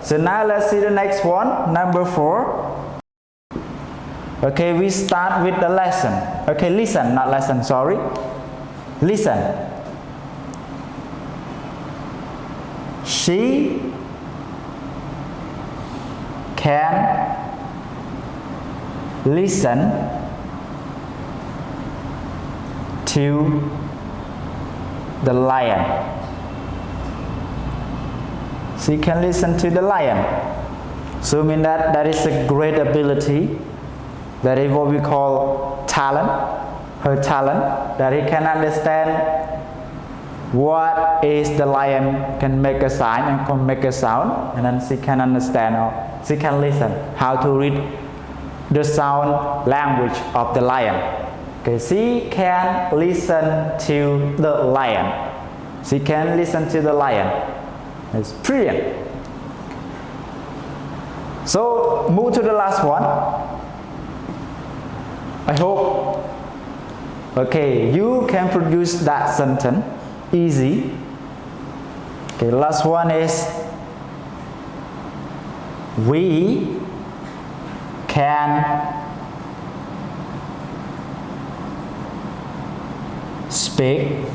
So now let's see the next one, number 4. Okay, we start with the lesson. Okay, listen, not lesson, sorry. Listen. She can listen to the lion. She can listen to the lion. So I mean that is a great ability. That is what we call talent. Her talent, that he can understand what is the lion can make a sign and can make a sound, and then she can understand or she can listen how to read the sound language of the lion. Okay, she can listen to the lion. She can listen to the lion. It's brilliant. So move to the last one. I hope okay you can produce that sentence easy. Okay, last one is we can speak.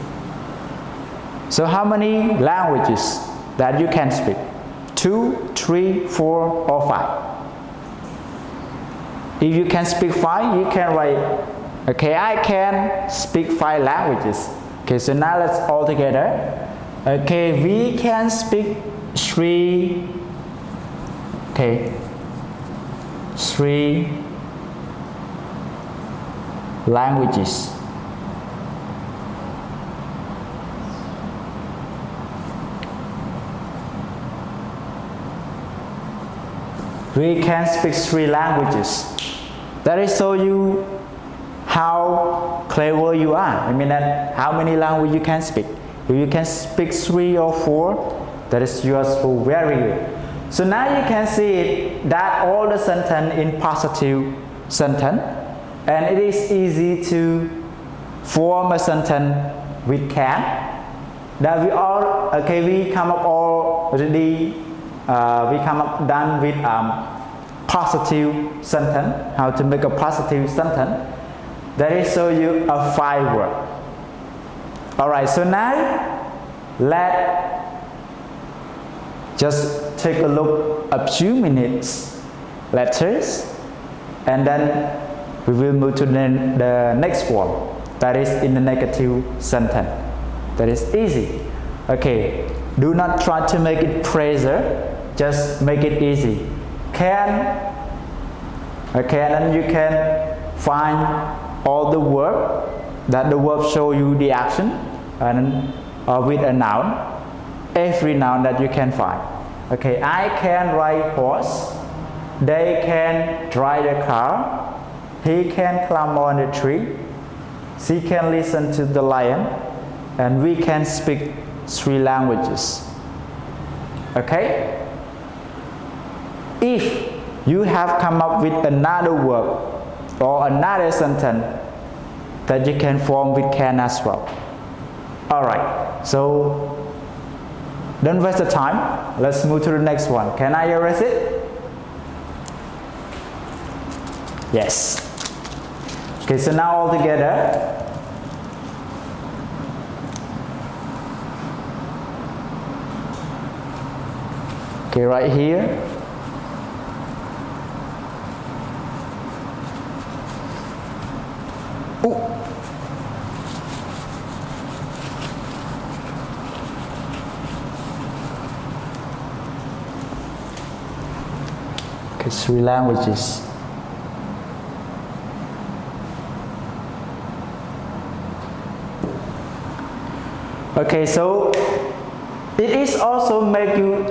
So how many languages that you can speak? 2, 3, 4 or 5? If you can speak 5, you can write, okay, I can speak 5 languages. Okay, so now let's all together. Okay, we can speak 3, okay, 3 languages. We can speak 3 languages. That is show you how clever you are. I mean that how many languages you can speak. If you can speak 3 or 4, that is useful, very good. So now you can see that all the sentence in positive sentence, and it is easy to form a sentence with can. That we all okay. We come up already. We come up done with positive sentence. How to make a positive sentence? That is show you a 5 word. All right. So now let just take a look a few minutes letters, and then we will move to the next one. That is in the negative sentence. That is easy. Okay. Do not try to make it pressure. Just make it easy. Can. Okay, and then you can find all the verb that the verb show you the action, and with a noun, every noun that you can find. Okay, I can ride horse. They can drive the car. He can climb on the tree. She can listen to the lion, and we can speak 3 languages. Okay. If you have come up with another verb or another sentence that you can form with can as well. Alright, so don't waste the time. Let's move to the next one. Can I erase it? Yes. Okay, so now all together. Okay, right here. Okay, 3 languages. Okay, so it is also make you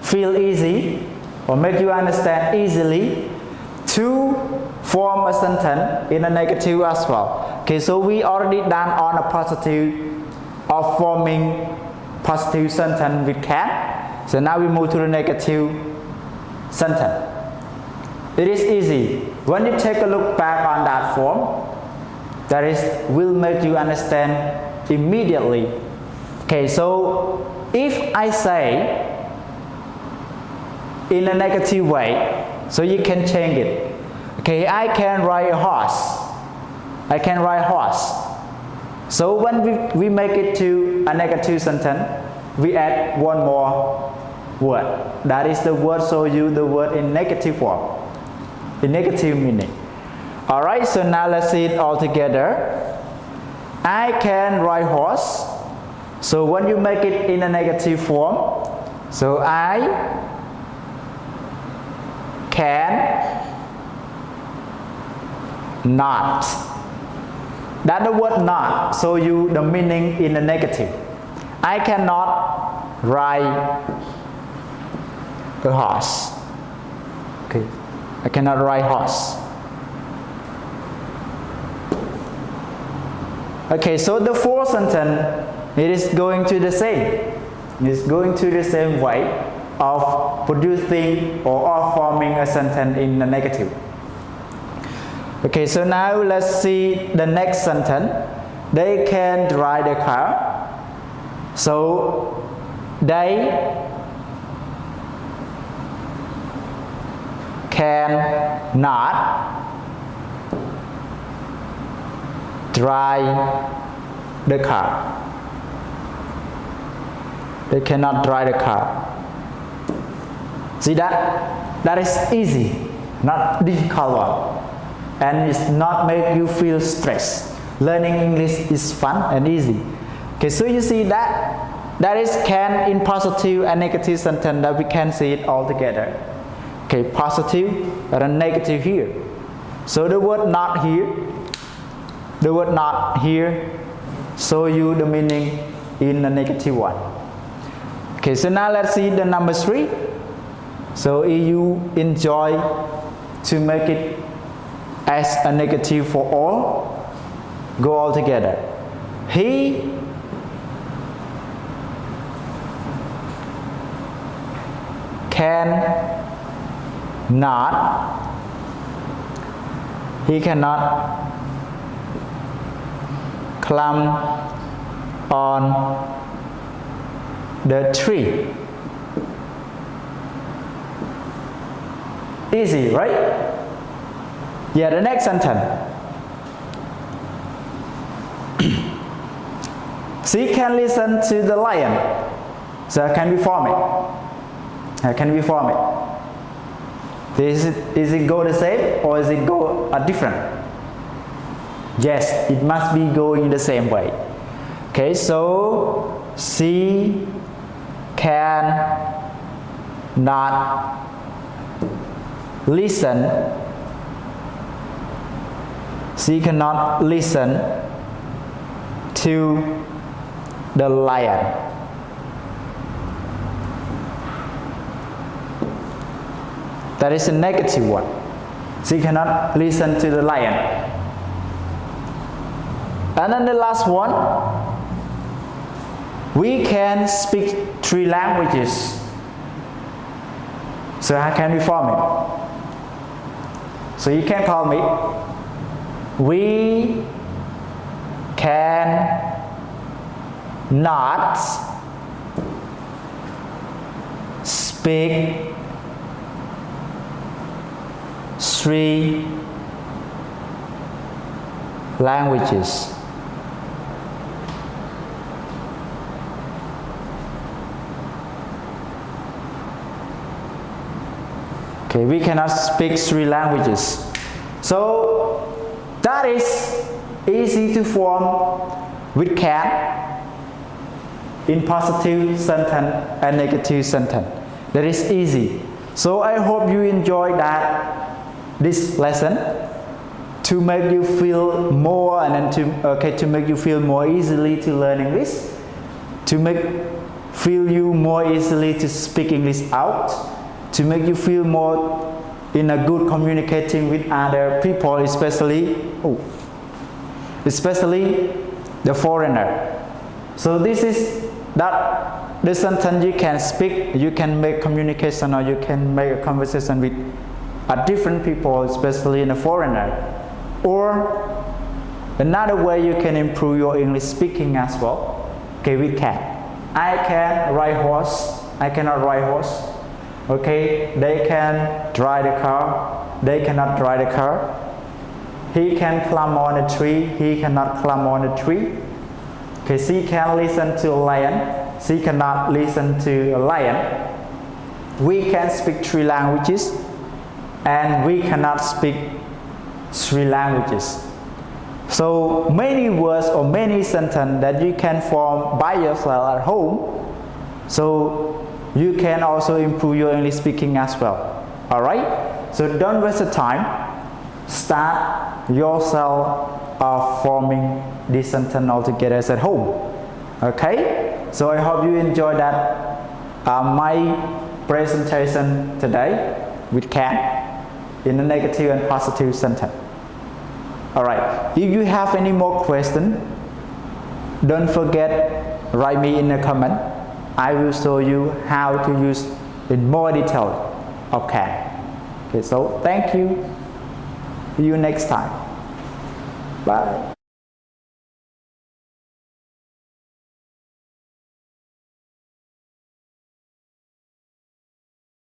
feel easy or make you understand easily to form a sentence in a negative as well. Okay, so we already done on a positive of forming positive sentence with can. So now we move to the negative sentence. It is easy. When you take a look back on that form, that is will make you understand immediately. Okay, so if I say in a negative way. So you can change it. Okay, I can ride a horse. I can ride horse. So when we make it to a negative sentence, we add one more word. That is the word, so use the word in negative form, in negative meaning. Alright, so now let's see it all together. I can ride horse. So when you make it in a negative form, so I can not. That's the word not, so you the meaning in the negative. I cannot ride a horse. Okay, I cannot ride horse. Okay, so the fourth sentence, it is going to the same. It's going to the same way of producing or of forming a sentence in the negative. Okay, so now let's see the next sentence. They can drive the car. So they can not drive the car. They cannot drive the car. See that? That is easy, not difficult one. And it's not make you feel stressed. Learning English is fun and easy. Okay, so you see that is can in positive and negative sentence, that we can see it all together. Okay, positive and negative here. So the word not here, the word not here, show you the meaning in the negative one. Okay, so now let's see the number 3. So if you enjoy to make it as a negative for all, go all together. He cannot climb on the tree. Easy, right? Yeah, the next sentence. She can listen to the lion. So can we form it? Can we form it? Is it go the same or is it go different? Yes, it must be going the same way. Okay, so she can not listen. She cannot listen to the lion. That is a negative one. She cannot listen to the lion. And then the last one, we can speak 3 languages. So how can we form it? So you can call me. We can not speak 3 languages. Okay, we cannot speak 3 languages. So that is easy to form with can in positive sentence and negative sentence. That is easy. So I hope you enjoyed this lesson to make you feel more and then to make you feel more easily to learn English, to feel you more easily to speak English out, to make you feel more in a good communicating with other people, especially the foreigner. So this is the sentence you can speak, you can make communication, or you can make a conversation with different people, especially in a foreigner. Or another way you can improve your English speaking as well. Okay, we can. I can ride horse. I cannot ride horse. Okay, they can drive the car, they cannot drive the car. He can climb on a tree, he cannot climb on a tree. Okay, she can listen to a lion, she cannot listen to a lion. We can speak 3 languages and we cannot speak 3 languages. So many words or many sentences that you can form by yourself at home. So you can also improve your English speaking as well. Alright? So don't waste the time. Start yourself forming this sentence altogether at home. Okay? So I hope you enjoyed that my presentation today with can in the negative and positive sentence. Alright, if you have any more questions, don't forget write me in the comment. I will show you how to use in more detail of can. Okay, so thank you. See you next time. Bye.